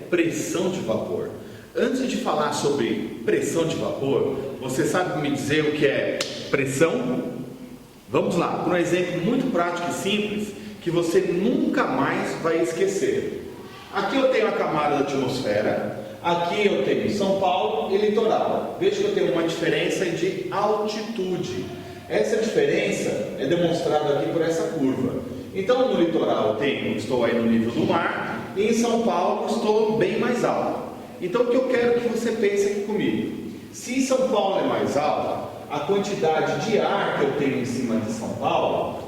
pressão de vapor. Antes de falar sobre pressão de vapor, você sabe me dizer o que é pressão? Vamos lá, por um exemplo muito prático e simples, que você nunca mais vai esquecer. Aqui eu tenho a camada da atmosfera, aqui eu tenho São Paulo e litoral. Veja que eu tenho uma diferença de altitude. Essa diferença é demonstrada aqui por essa curva. Então no litoral estou aí no nível do mar, e em São Paulo estou bem mais alto. Então o que eu quero que você pense aqui comigo? Se São Paulo é mais alta, a quantidade de ar que eu tenho em cima de São Paulo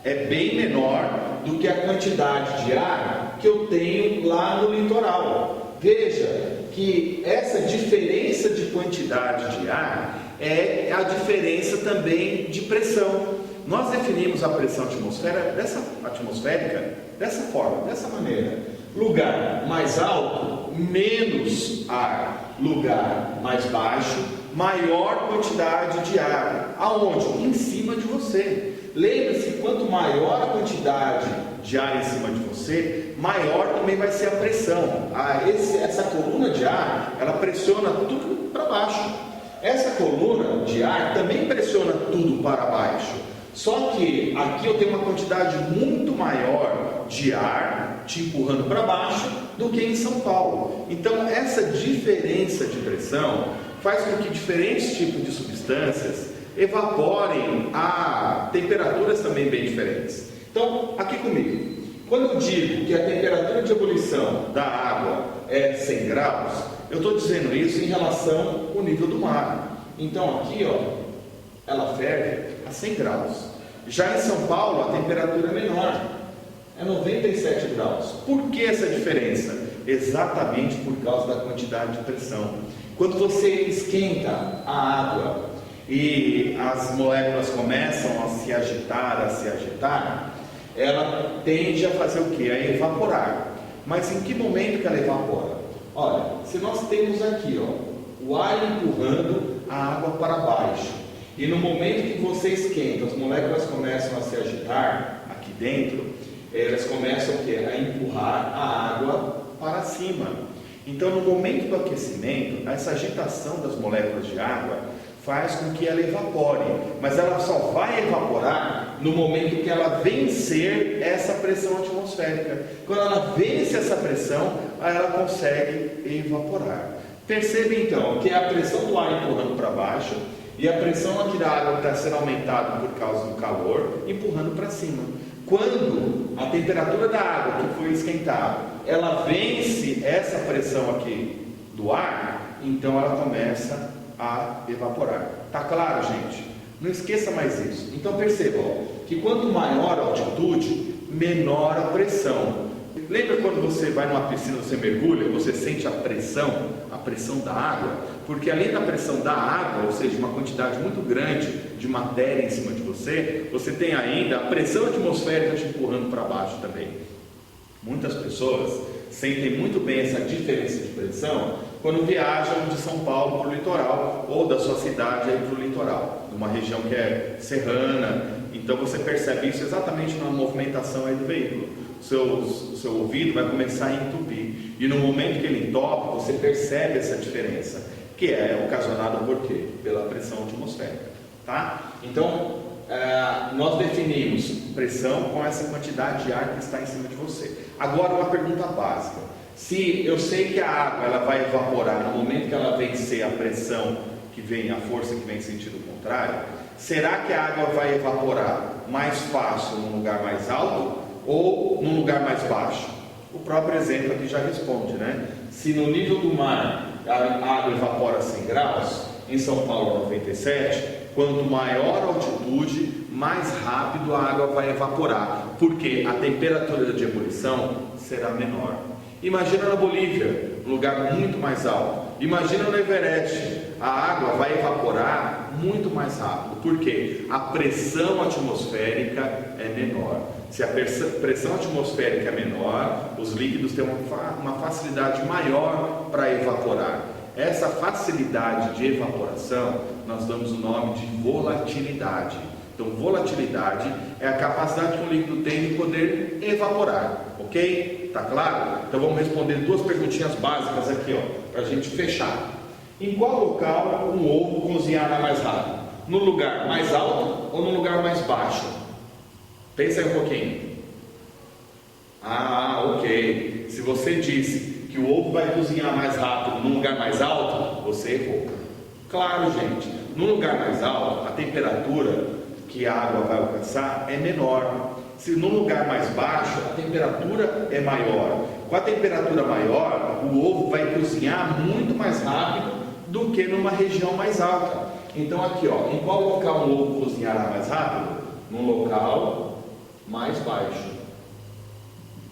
é bem menor do que a quantidade de ar que eu tenho lá no litoral. Veja que essa diferença de quantidade de ar é a diferença também de pressão. Nós definimos a pressão atmosférica dessa forma, dessa maneira: lugar mais alto, menos ar; lugar mais baixo, maior quantidade de ar. Aonde? Em cima de você. Lembre-se que quanto maior a quantidade de ar em cima de você, maior também vai ser a pressão. Essa coluna de ar, ela pressiona tudo para baixo. Essa coluna de ar também pressiona tudo para baixo. Só que aqui eu tenho uma quantidade muito maior de ar te empurrando para baixo do que em São Paulo. Então essa diferença de pressão faz com que diferentes tipos de substâncias evaporem a temperaturas também bem diferentes. Então, aqui comigo, quando eu digo que a temperatura de ebulição da água é 100 graus, eu estou dizendo isso em relação ao nível do mar. Então aqui, ela ferve a 100 graus. Já em São Paulo, a temperatura é menor, é 97 graus. Por que essa diferença? Exatamente por causa da quantidade de pressão. Quando você esquenta a água e as moléculas começam a se agitar, ela tende a fazer o que? A evaporar. Mas em que momento que ela evapora? Olha, se nós temos aqui o ar empurrando a água para baixo, e no momento que você esquenta, as moléculas começam a se agitar aqui dentro, elas começam o que? A empurrar a água para cima. Então no momento do aquecimento, essa agitação das moléculas de água faz com que ela evapore, mas ela só vai evaporar no momento que ela vencer essa pressão atmosférica. Quando ela vence essa pressão, ela consegue evaporar. Perceba então que é a pressão do ar empurrando para baixo e a pressão aqui da água está sendo aumentada por causa do calor, empurrando para cima. Quando a temperatura da água que foi esquentada, ela vence essa pressão aqui do ar, então ela começa a evaporar. Tá claro, gente? Não esqueça mais isso. Então perceba que quanto maior a altitude, menor a pressão. Lembra quando você vai numa piscina, você mergulha, você sente a pressão da água? Porque além da pressão da água, ou seja, uma quantidade muito grande de matéria em cima de você, você tem ainda a pressão atmosférica te empurrando para baixo também. Muitas pessoas sentem muito bem essa diferença de pressão quando viajam de São Paulo para o litoral, ou da sua cidade para o litoral, numa região que é serrana. Então você percebe isso exatamente na movimentação aí do veículo. O seu ouvido vai começar a entupir, e no momento que ele entope, você percebe essa diferença, que é ocasionada por quê? Pela pressão atmosférica, tá? Então nós definimos pressão com essa quantidade de ar que está em cima de você. Agora uma pergunta básica: se eu sei que a água ela vai evaporar no momento que ela vencer a pressão que vem, a força que vem em sentido contrário, será que a água vai evaporar mais fácil num lugar mais alto ou num lugar mais baixo? O próprio exemplo aqui já responde, né? Se no nível do mar a água evapora 100 graus, em São Paulo 97, quanto maior a altitude, mais rápido a água vai evaporar, porque a temperatura de ebulição será menor. Imagina na Bolívia, um lugar muito mais alto. Imagina no Everest, a água vai evaporar muito mais rápido, porque a pressão atmosférica é menor. Se a pressão atmosférica é menor, os líquidos têm uma facilidade maior para evaporar. Essa facilidade de evaporação nós damos o nome de volatilidade. Então, volatilidade é a capacidade que um líquido tem de poder evaporar, ok? Tá claro? Então vamos responder duas perguntinhas básicas aqui, ó, para a gente fechar. Em qual local um ovo cozinhará mais rápido? No lugar mais alto ou no lugar mais baixo? Pensa aí um pouquinho. Ah, ok. Se você disse que o ovo vai cozinhar mais rápido no lugar mais alto, você errou. Claro, gente. No lugar mais alto, a temperatura que a água vai alcançar é menor. Se no lugar mais baixo, a temperatura é maior. Com a temperatura maior, o ovo vai cozinhar muito mais rápido do que numa região mais alta. Então aqui, ó, em qual local um ovo cozinhará mais rápido? No local mais baixo.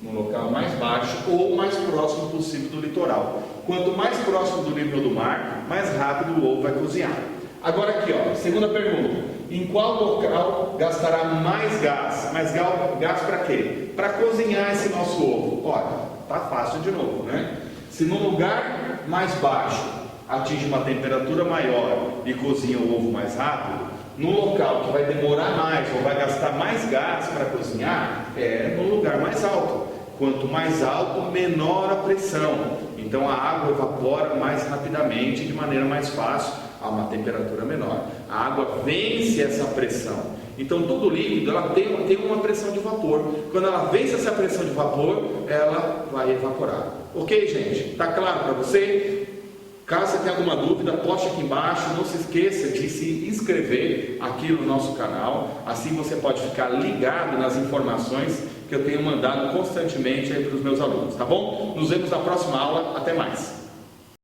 No local mais baixo ou mais próximo possível do litoral. Quanto mais próximo do nível do mar, mais rápido o ovo vai cozinhar. Agora aqui, ó, segunda pergunta. Em qual local gastará mais gás? Mais gás para quê? Para cozinhar esse nosso ovo. Olha, tá fácil de novo, né? Se no lugar mais baixo atinge uma temperatura maior e cozinha o ovo mais rápido, no local que vai demorar mais ou vai gastar mais gás para cozinhar é no lugar mais alto. Quanto mais alto, menor a pressão. Então a água evapora mais rapidamente, de maneira mais fácil, a uma temperatura menor. A água vence essa pressão. Então todo líquido ela tem uma pressão de vapor. Quando ela vence essa pressão de vapor, ela vai evaporar. Ok, gente? Tá claro para você? Caso você tenha alguma dúvida, poste aqui embaixo. Não se esqueça de se inscrever aqui no nosso canal. Assim você pode ficar ligado nas informações que eu tenho mandado constantemente para os meus alunos, tá bom? Nos vemos na próxima aula. Até mais!